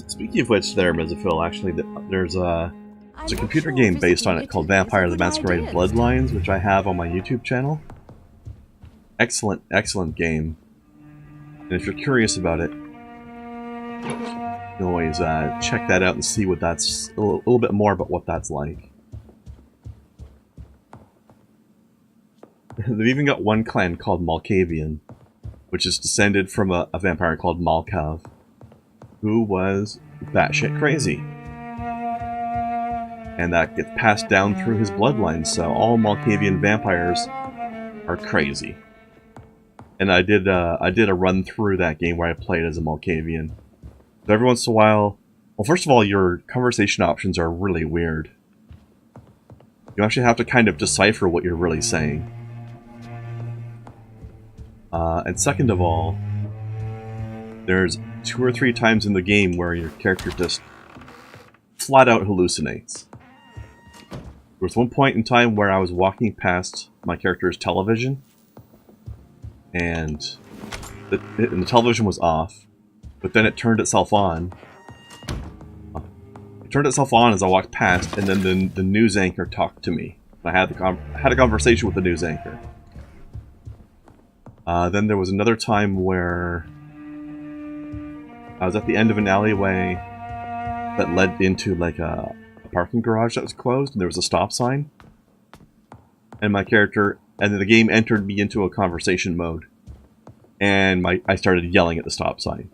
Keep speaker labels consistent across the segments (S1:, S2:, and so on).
S1: Speaking of which, there, Mesophil, actually, there's a computer game based on it called Vampire the Masquerade Bloodlines, which I have on my YouTube channel. Excellent, excellent game. And if you're curious about it, you can always check that out and see what that's a little bit more about what that's like. They've even got one clan called Malkavian, which is descended from a vampire called Malkav, who was batshit crazy. And that gets passed down through his bloodline, so all Malkavian vampires are crazy. And I did a run through that game where I played as a Malkavian. So every once in a while, well, first of all, your conversation options are really weird. You actually have to kind of decipher what you're really saying. And second of all, there's 2 or 3 times in the game where your character just flat out hallucinates. There was one point in time where I was walking past my character's television, and the television was off, but then it turned itself on. It turned itself on as I walked past, and then the news anchor talked to me. I had a conversation with the news anchor. Then there was another time where I was at the end of an alleyway that led into like a parking garage that was closed, and there was a stop sign. And my character, and then the game entered me into a conversation mode, and I started yelling at the stop sign.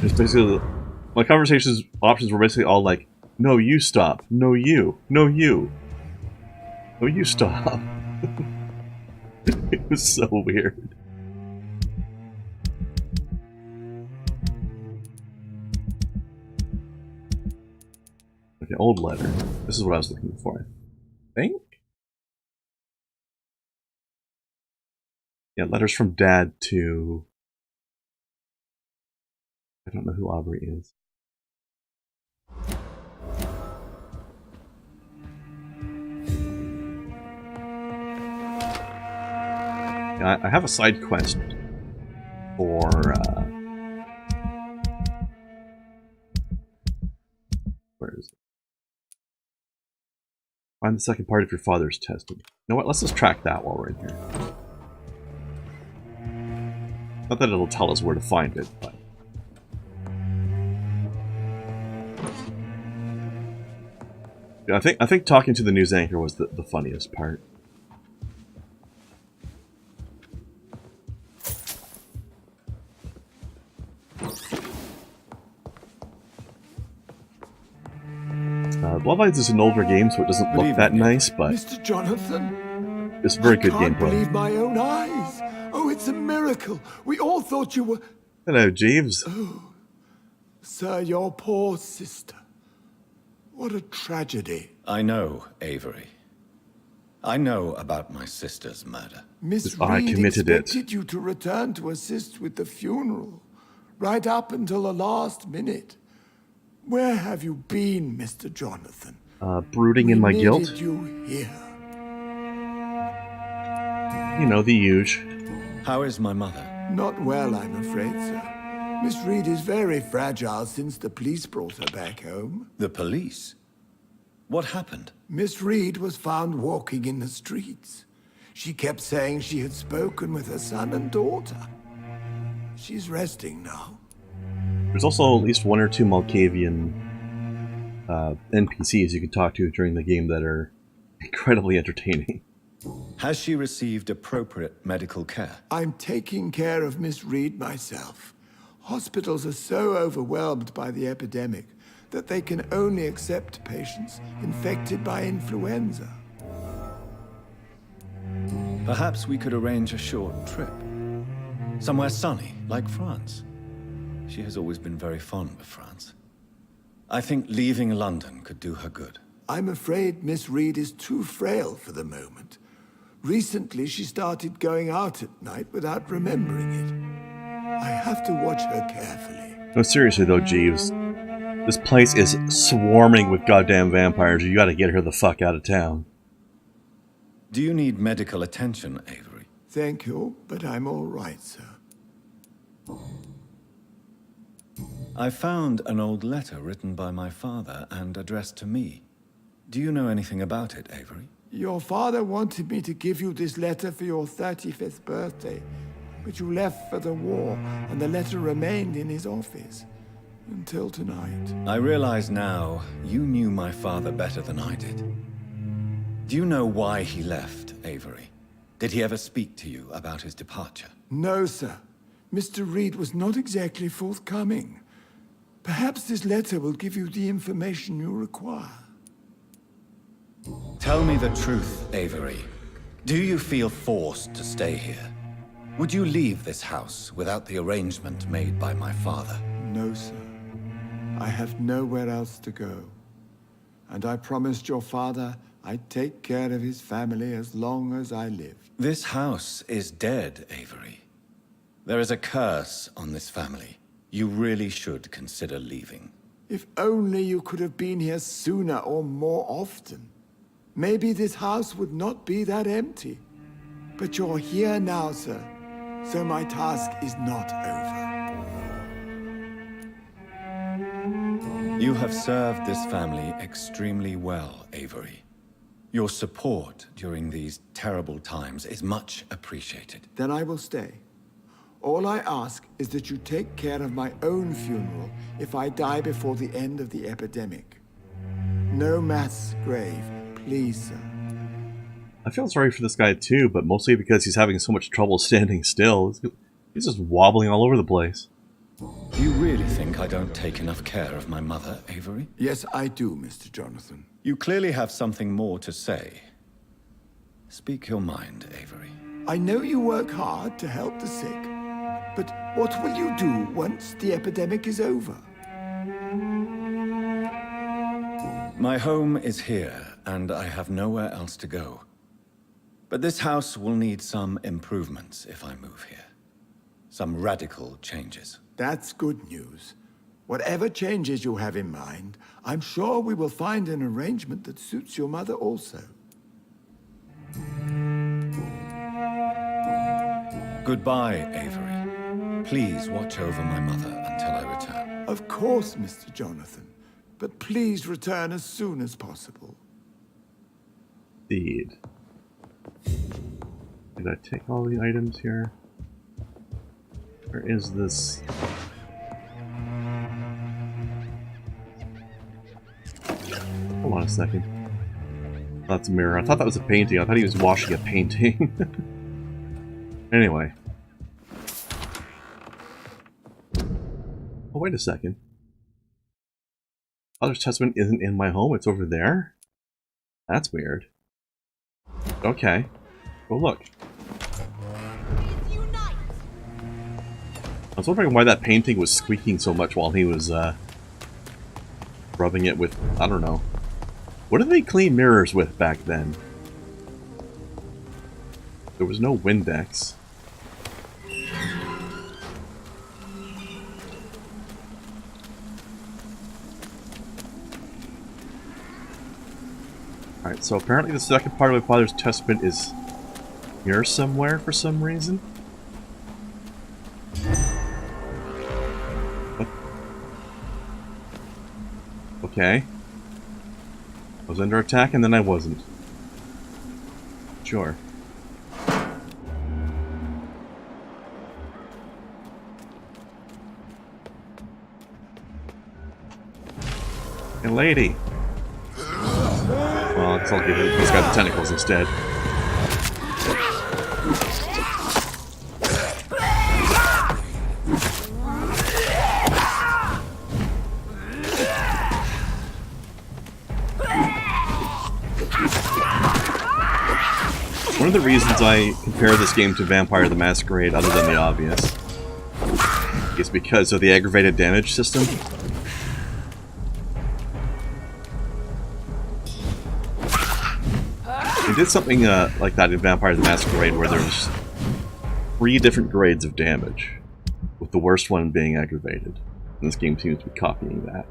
S1: It's basically, my conversations options were basically all like, "No, you stop. No, you. No, you. No, you stop." It was so weird. Okay, old letter. This is what I was looking for, I think. Yeah, letters from Dad to... I don't know who Aubrey is. Yeah, I have a side quest for... where is it? Find the second part of your father's testament. You know what? Let's just track that while we're in here. Not that it'll tell us where to find it, but... Yeah, I think talking to the news anchor was the funniest part. Bloodlines is an older game, so it doesn't look that nice, but
S2: Mr. Jonathan,
S1: it's a very good
S2: I can't
S1: gameplay.
S2: believe my own eyes. Oh, it's a miracle. We all thought you were...
S1: Hello, Jeeves.
S2: Oh, sir, your poor sister. What a tragedy.
S3: I know, Avery. I know about my sister's murder.
S2: Miss
S1: I
S2: Reid
S1: committed it.
S2: expected you to return to assist with the funeral, right up until the last minute. Where have you been, Mr. Jonathan?
S1: Brooding in my guilt.
S2: We needed you here.
S1: You know, the huge.
S3: How is my mother?
S2: Not well, I'm afraid, sir. Miss Reid is very fragile since the police brought her back home.
S3: The police? What happened?
S2: Miss Reid was found walking in the streets. She kept saying she had spoken with her son and daughter. She's resting now.
S1: There's also at least 1 or 2 Malkavian NPCs you can talk to during the game that are incredibly entertaining.
S3: Has she received appropriate medical care?
S2: I'm taking care of Miss Reid myself. Hospitals are so overwhelmed by the epidemic that they can only accept patients infected by influenza.
S3: Perhaps we could arrange a short trip. Somewhere sunny, like France. She has always been very fond of France. I think leaving London could do her good.
S2: I'm afraid Miss Reid is too frail for the moment. Recently, she started going out at night without remembering it. I have to watch her carefully.
S1: No, seriously though, Jeeves. This place is swarming with goddamn vampires. You gotta get her the fuck out of town.
S3: Do you need medical attention, Avery?
S2: Thank you, but I'm all right, sir.
S3: I found an old letter written by my father and addressed to me. Do you know anything about it, Avery?
S2: Your father wanted me to give you this letter for your 35th birthday, but you left for the war, and the letter remained in his office. Until tonight.
S3: I realize now you knew my father better than I did. Do you know why he left, Avery? Did he ever speak to you about his departure?
S2: No, sir. Mr. Reid was not exactly forthcoming. Perhaps this letter will give you the information you require.
S3: Tell me the truth, Avery. Do you feel forced to stay here? Would you leave this house without the arrangement made by my father?
S2: No, sir. I have nowhere else to go. And I promised your father I'd take care of his family as long as I lived.
S3: This house is dead, Avery. There is a curse on this family. You really should consider leaving.
S2: If only you could have been here sooner or more often. Maybe this house would not be that empty. But you're here now, sir. So my task is not over.
S3: You have served this family extremely well, Avery. Your support during these terrible times is much appreciated.
S2: Then I will stay. All I ask is that you take care of my own funeral if I die before the end of the epidemic. No mass grave, please, sir.
S1: I feel sorry for this guy too, but mostly because he's having so much trouble standing still. He's just wobbling all over the place.
S3: Do you really think I don't take enough care of my mother, Avery?
S2: Yes, I do, Mr. Jonathan.
S3: You clearly have something more to say. Speak your mind, Avery.
S2: I know you work hard to help the sick, but what will you do once the epidemic is over?
S3: My home is here, and I have nowhere else to go. But this house will need some improvements if I move here. Some radical changes.
S2: That's good news. Whatever changes you have in mind, I'm sure we will find an arrangement that suits your mother also.
S3: Goodbye, Avery. Please watch over my mother until I return.
S2: Of course, Mr. Jonathan. But please return as soon as possible.
S1: Indeed. Did I take all the items here? Where is this? Hold on a second. That's a mirror. I thought that was a painting. I thought he was washing a painting. Anyway. Oh, wait a second. Father's Testament isn't in my home. It's over there? That's weird. Okay. Well, look. I was wondering why that painting was squeaking so much while he was rubbing it with, I don't know. What did they clean mirrors with back then? There was no Windex. Alright, so apparently the second part of my father's testament is here somewhere for some reason. Okay. I was under attack and then I wasn't. Sure. Hey, lady. Well, I guess I'll give this guy the tentacles instead. One of the reasons I compare this game to Vampire the Masquerade, other than the obvious, is because of the aggravated damage system. They did something like that in Vampire the Masquerade, where there's 3 different grades of damage, with the worst one being aggravated. And this game seems to be copying that.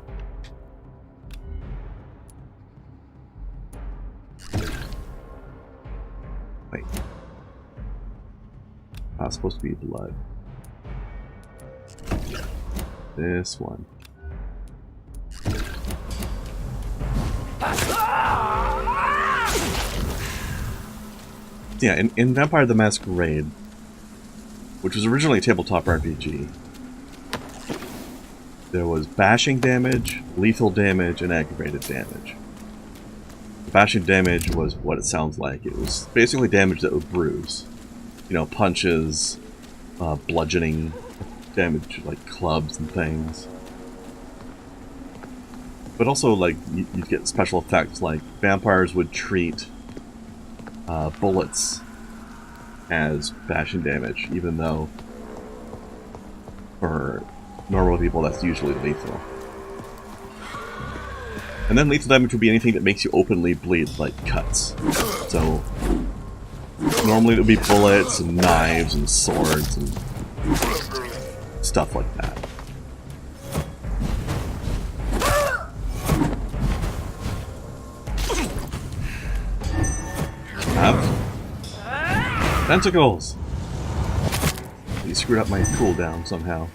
S1: Wait. That's supposed to be blood. This one. Yeah, in Vampire the Masquerade, which was originally a tabletop RPG, there was bashing damage, lethal damage, and aggravated damage. The bashing damage was what it sounds like. It was basically damage that would bruise. You know, punches, bludgeoning damage, like clubs and things. But also, like, you'd get special effects, like vampires would treat bullets as bashing damage, even though for normal people that's usually lethal. And then lethal damage would be anything that makes you openly bleed, like cuts. So normally it would be bullets and knives and swords and stuff like that. Tentacles! You screwed up my cooldown somehow.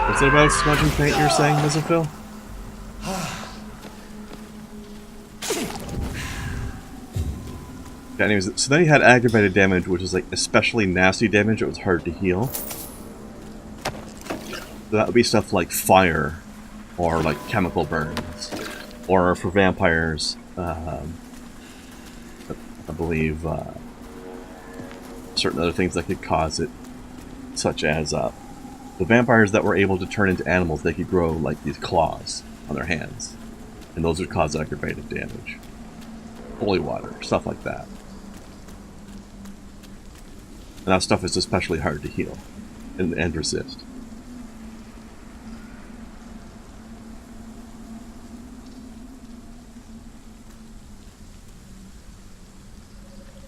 S1: What's it about smudging paint you're saying, Mizophil? Anyways, so then you had aggravated damage, which is like especially nasty damage. It was hard to heal. So that would be stuff like fire, or like chemical burns, or for vampires, I believe certain other things that could cause it, such as the vampires that were able to turn into animals, they could grow like these claws on their hands, and those would cause aggravated damage. Holy water, stuff like that. And that stuff is especially hard to heal and resist.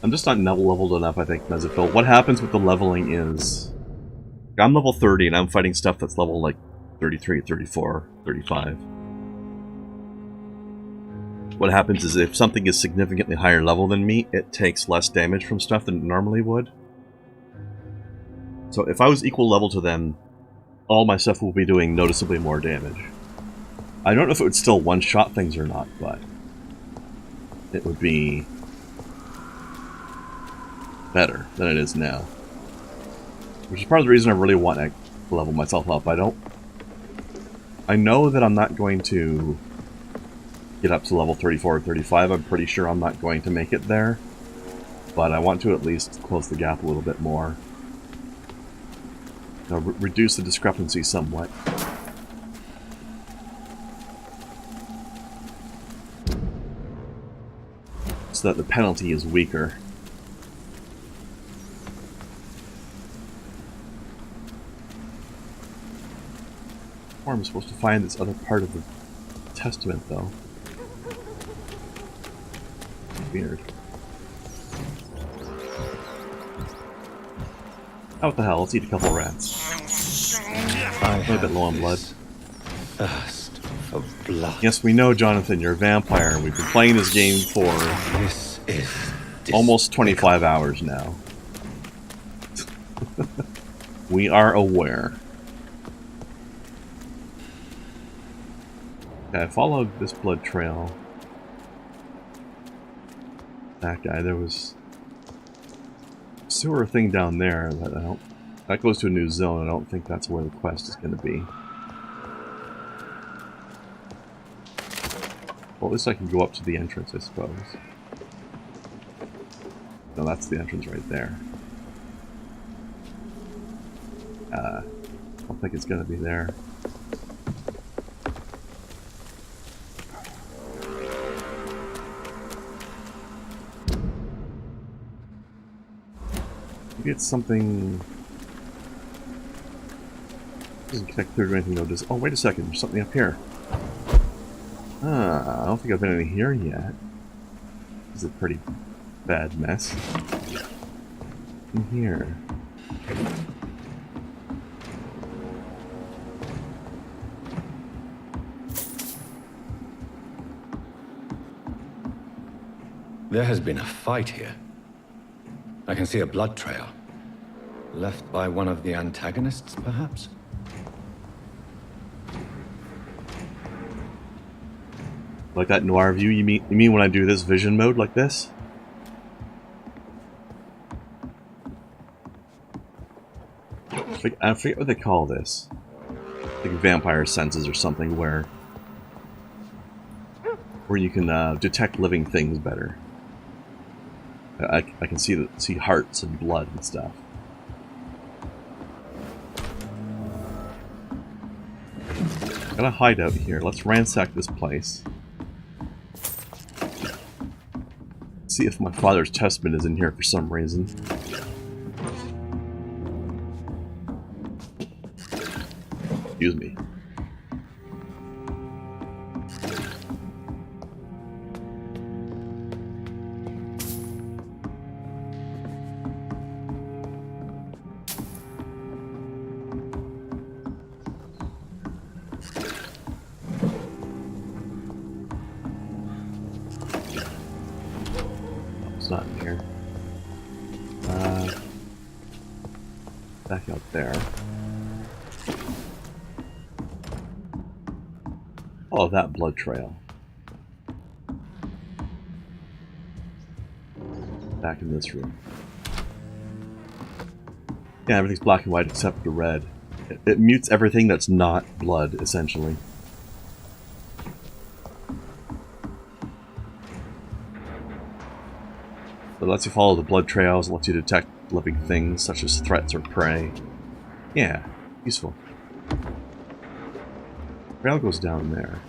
S1: I'm just not leveled enough, I think, Mesophil. What happens with the leveling is... I'm level 30 and I'm fighting stuff that's level like 33, 34, 35. What happens is if something is significantly higher level than me, it takes less damage from stuff than it normally would. So if I was equal level to them, all my stuff will be doing noticeably more damage. I don't know if it would still one-shot things or not, but it would be better than it is now. Which is part of the reason I really want to level myself up. I know that I'm not going to get up to level 34 or 35. I'm pretty sure I'm not going to make it there. But I want to at least close the gap a little bit more. You know, reduce the discrepancy somewhat. So that the penalty is weaker. Or I'm supposed to find this other part of the testament, though. Weird. Oh, what the hell? Let's eat a couple rats. I'm a bit low on blood.
S3: Thirst for blood.
S1: Yes, we know, Jonathan, you're a vampire. We've been playing this game for
S3: This is
S1: almost 25 hours now. We are aware. Okay, I followed this blood trail. That guy, there was a sewer thing down there that I don't... That goes to a new zone. I don't think that's where the quest is going to be. Well, at least I can go up to the entrance, I suppose. No, that's the entrance right there. I don't think it's going to be there. Maybe it's something... Doesn't connect through to anything though, does... Oh, wait a second, there's something up here. I don't think I've been in here yet. This is a pretty bad mess. In here.
S3: There has been a fight here. I can see a blood trail. Left by one of the antagonists, perhaps?
S1: Like that noir view? You mean when I do this vision mode like this? I forget what they call this. Like vampire senses or something, where you can detect living things better. I can see hearts and blood and stuff. Got a hideout here. Let's ransack this place. See if my father's testament is in here for some reason. Excuse me. It's not in here. Back out there. Oh, that blood trail. Back in this room. Yeah, everything's black and white except the red. It mutes everything that's not blood, essentially. It lets you follow the blood trails, lets you detect living things such as threats or prey. Yeah, useful. Trail goes down there.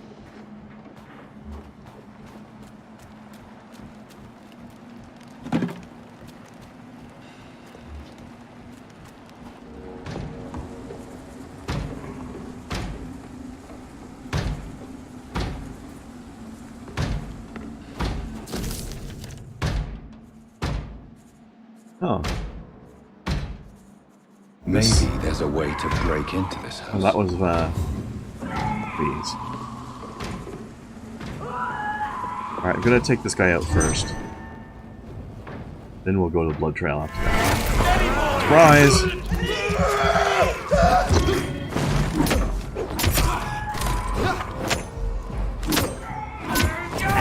S1: Oh.
S3: Maybe there's a way to break into this house.
S1: Well, that was, these. Alright, I'm gonna take this guy out first. Then we'll go to the blood trail after that. Surprise!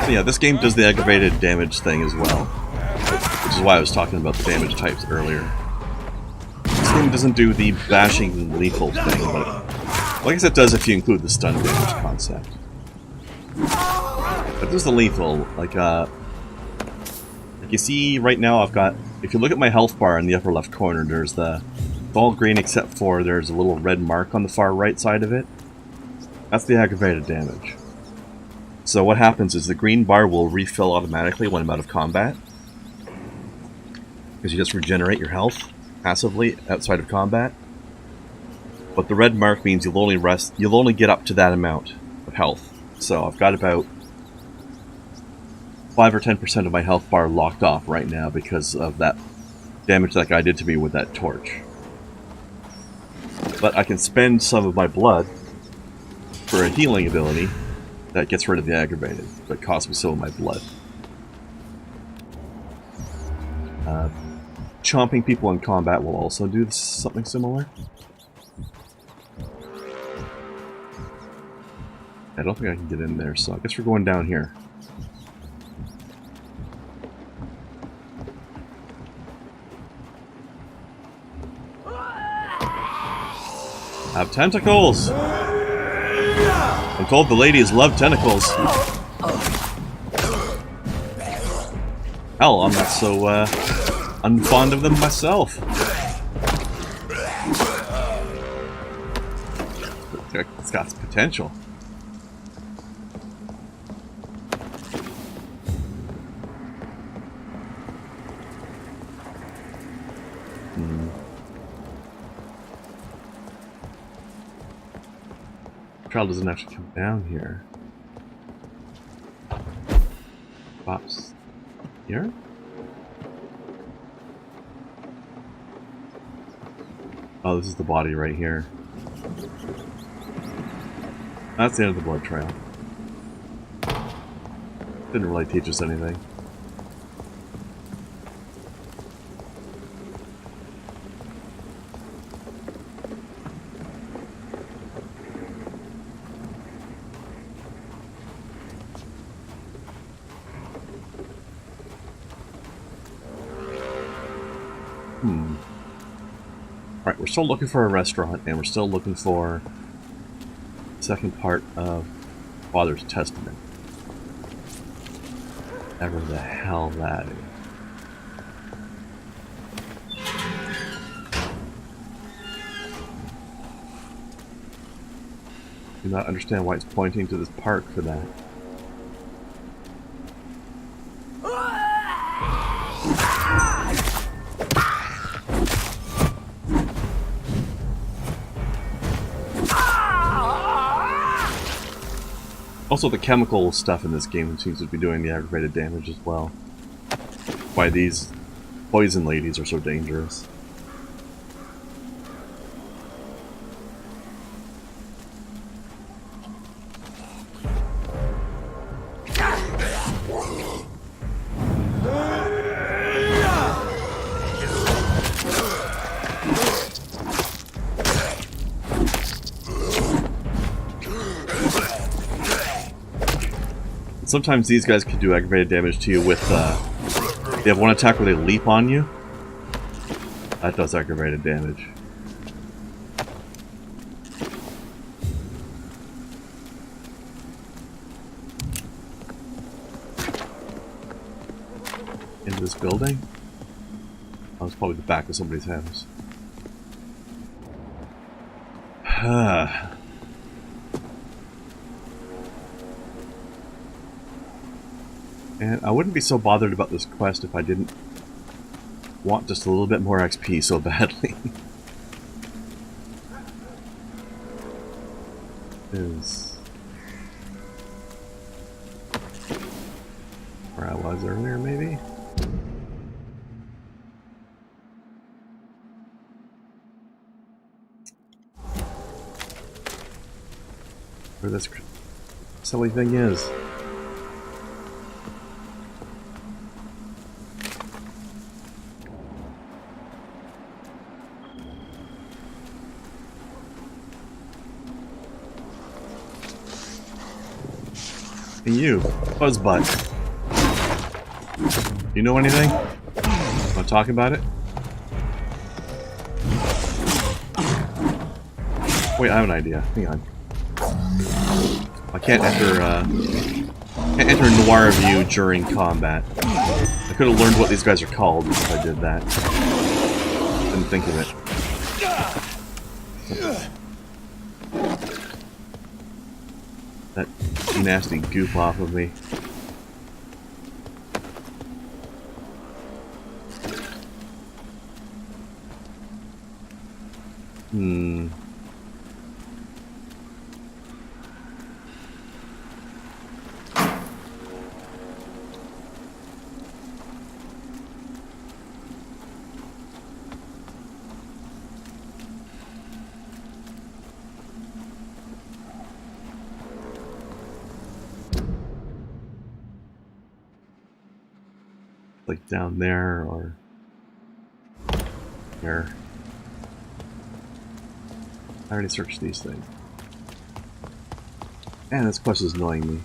S1: So yeah, this game does the aggravated damage thing as well. Which is why I was talking about the damage types earlier. This game doesn't do the bashing lethal thing, but well, I guess it does if you include the stun damage concept. But there's the lethal, like you see right now I've got, if you look at my health bar in the upper left corner, there's it's all green except for there's a little red mark on the far right side of it. That's the aggravated damage. So what happens is the green bar will refill automatically when I'm out of combat. Because you just regenerate your health passively outside of combat. But the red mark means you'll only get up to that amount of health. So I've got about 5 or 10% of my health bar locked off right now because of that damage that guy did to me with that torch. But I can spend some of my blood for a healing ability that gets rid of the aggravated, but costs me some of my blood. Chomping people in combat will also do something similar. I don't think I can get in there, so I guess we're going down here. Have tentacles! I'm told the ladies love tentacles. Hell, I'm not so unfond of them myself. It's got potential. Trial doesn't actually come down here. Pops here? Oh, this is the body right here. That's the end of the blood trail. Didn't really teach us anything. Alright, we're still looking for a restaurant, and we're still looking for the second part of Father's Testament. Whatever the hell that is. Do not understand why it's pointing to this park for that. Also, the chemical stuff in this game seems to be doing the aggravated damage as well. Why these poison ladies are so dangerous. Sometimes these guys can do aggravated damage to you with, they have one attack where they leap on you. That does aggravated damage. Into this building? Oh, it's probably the back of somebody's house. And I wouldn't be so bothered about this quest if I didn't want just a little bit more XP so badly. Is where I was earlier, maybe? Where this silly thing is. And you, Fuzzbutt. You know anything? Want to talk about it? Wait, I have an idea. Hang on. I can't enter Noir View during combat. I could have learned what these guys are called if I did that. Didn't think of it. That nasty goop off of me. Like down there or here. I already searched these things. Man, this quest is annoying me.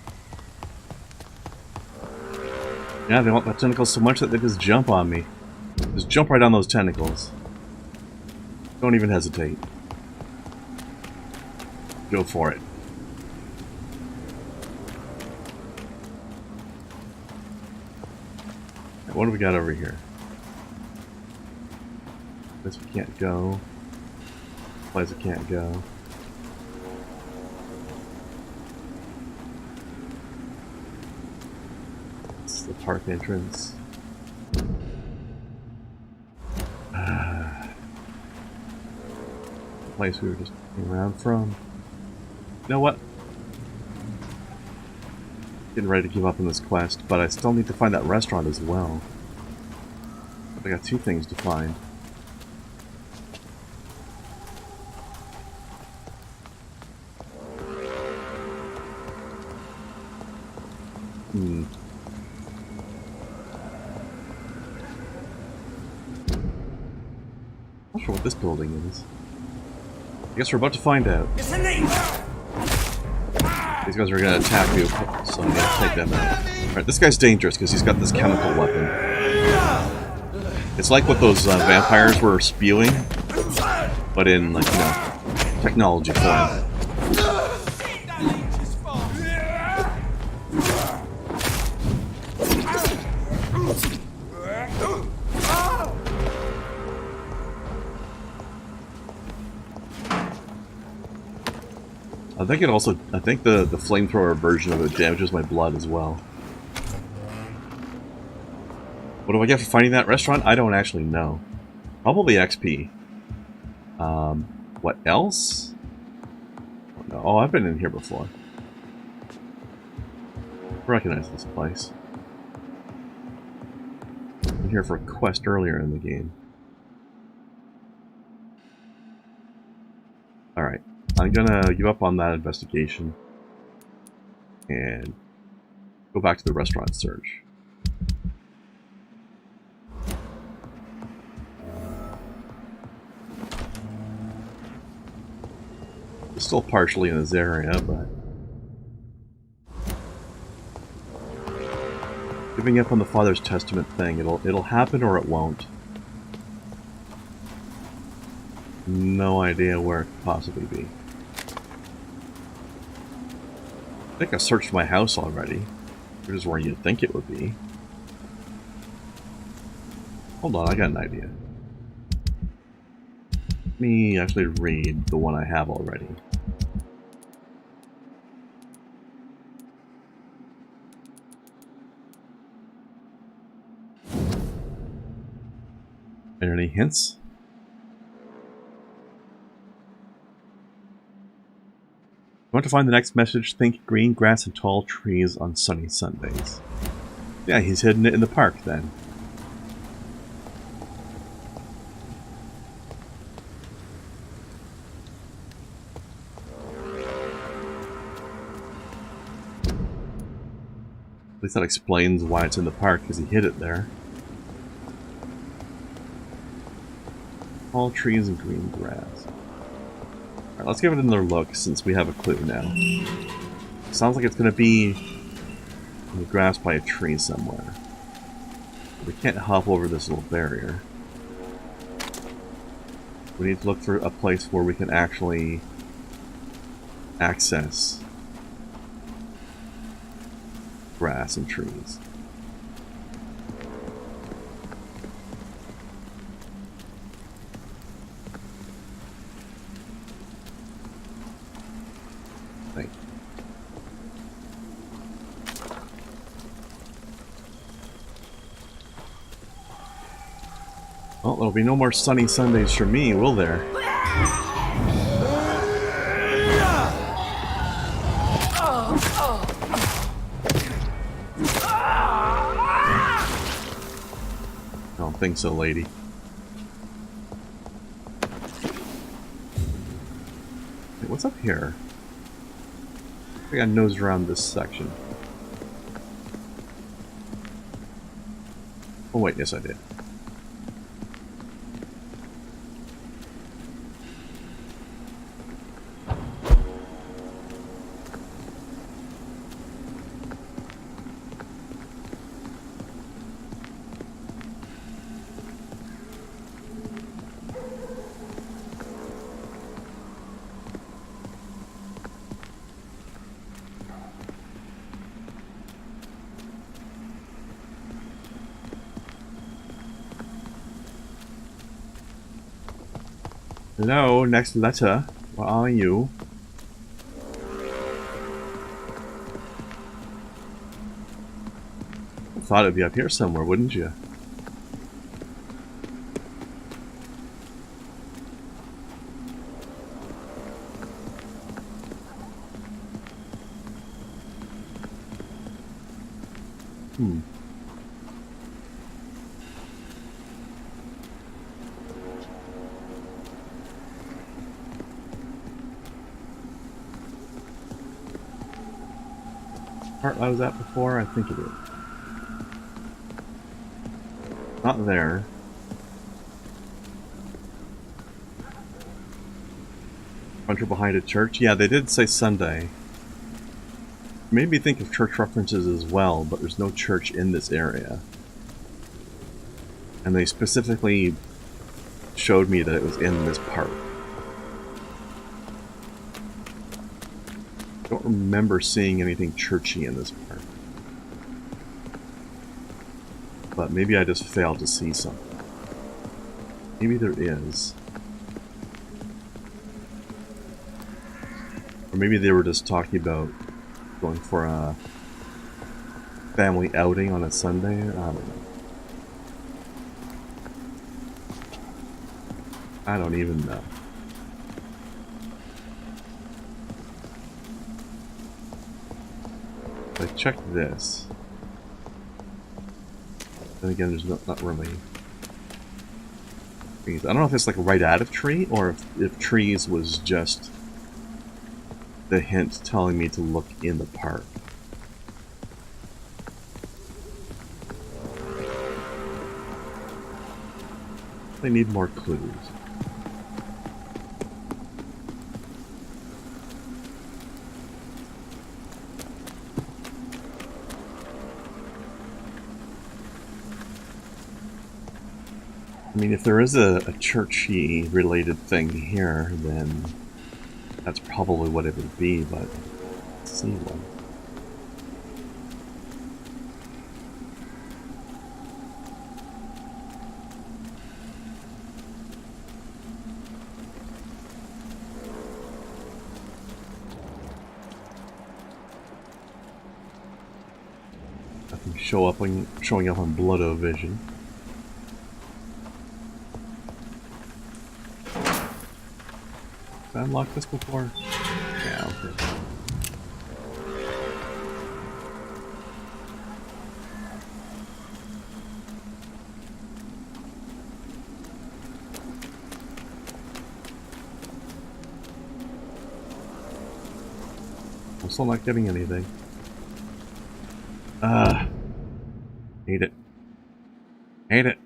S1: Yeah, they want my tentacles so much that they just jump on me. Just jump right on those tentacles. Don't even hesitate. Go for it. What do we got over here? This we can't go. Place it can't go. It's the park entrance. The place we were just getting around from. You know what? Getting ready to give up on this quest, but I still need to find that restaurant as well. I got two things to find. Not sure what this building is. I guess we're about to find out. These guys are gonna attack you, so I'm gonna take them out. Alright, this guy's dangerous because he's got this chemical weapon. It's like what those vampires were spewing, but in, like, you know, technology form. I think the flamethrower version of it damages my blood as well. What do I get for finding that restaurant? I don't actually know. Probably XP. What else? Oh, I've been in here before. I recognize this place. I've been here for a quest earlier in the game. Alright. I'm gonna give up on that investigation and go back to the restaurant search. It's still partially in this area, but giving up on the Father's Testament thing, it'll happen or it won't. No idea where it could possibly be. I think I searched my house already, which is where you'd think it would be. Hold on, I got an idea. Let me actually read the one I have already. Any hints? You want to find the next message? Think green grass and tall trees on sunny Sundays. Yeah, he's hidden it in the park then. At least that explains why it's in the park, because he hid it there. Tall trees and green grass. Alright, let's give it another look since we have a clue now. Sounds like it's going to be in the grass by a tree somewhere. We can't hop over this little barrier. We need to look for a place where we can actually access grass and trees. Well, there'll be no more sunny Sundays for me, will there? I don't think so, lady. Wait, what's up here? I think I nosed around this section. Oh wait, yes I did. Hello, next letter. Where are you? I thought it'd be up here somewhere, wouldn't you? Part I was at before? I think it is. Not there. Bunker behind a church? Yeah, they did say Sunday. Made me think of church references as well, but there's no church in this area. And they specifically showed me that it was in this park. I don't remember seeing anything churchy in this park. But maybe I just failed to see something. Maybe there is. Or maybe they were just talking about going for a family outing on a Sunday. I don't know. I don't even know. I checked this. Then again, there's not really trees. I don't know if it's like right out of tree or if trees was just the hint telling me to look in the park. They need more clues. I mean, if there is a churchy related thing here, then that's probably what it would be, but let's see one. Nothing showing up on Blood-O-Vision. Did I unlock this before? Yeah, okay. I'm still not getting anything. Hate it. Hate it.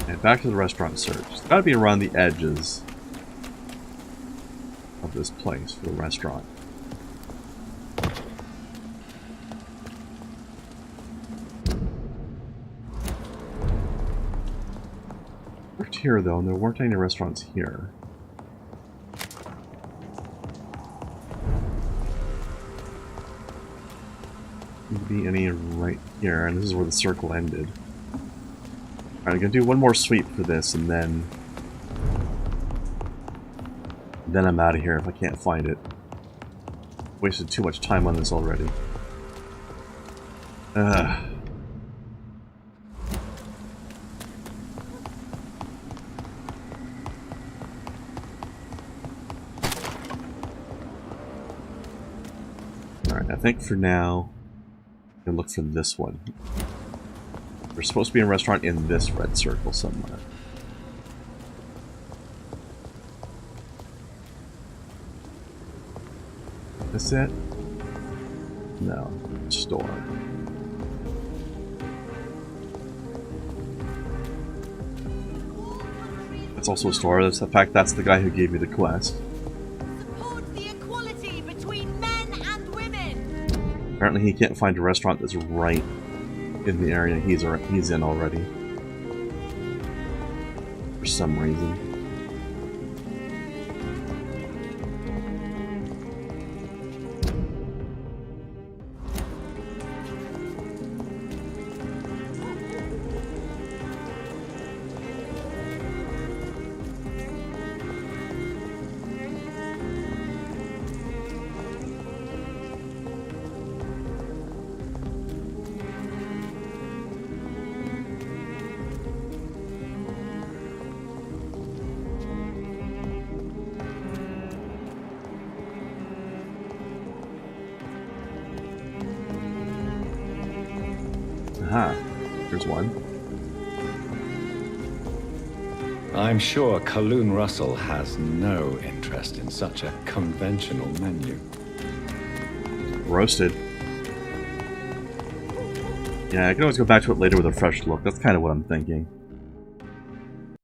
S1: And back to the restaurant search. It's gotta be around the edges of this place for the restaurant. Worked here though, and there weren't any restaurants here. Be any right here, and this is where the circle ended. Alright, I'm gonna do one more sweep for this, and then I'm out of here if I can't find it. Wasted too much time on this already. Alright, I think for now and look for this one. There's supposed to be a restaurant in this red circle somewhere. Is this it? No. Store. That's also a store. That's the fact that's the guy who gave me the quest. Apparently he can't find a restaurant that's right in the area he's in already. For some reason. Aha, here's one.
S3: I'm sure Kaloon Russell has no interest in such a conventional menu.
S1: Roasted. Yeah, I can always go back to it later with a fresh look. That's kind of what I'm thinking.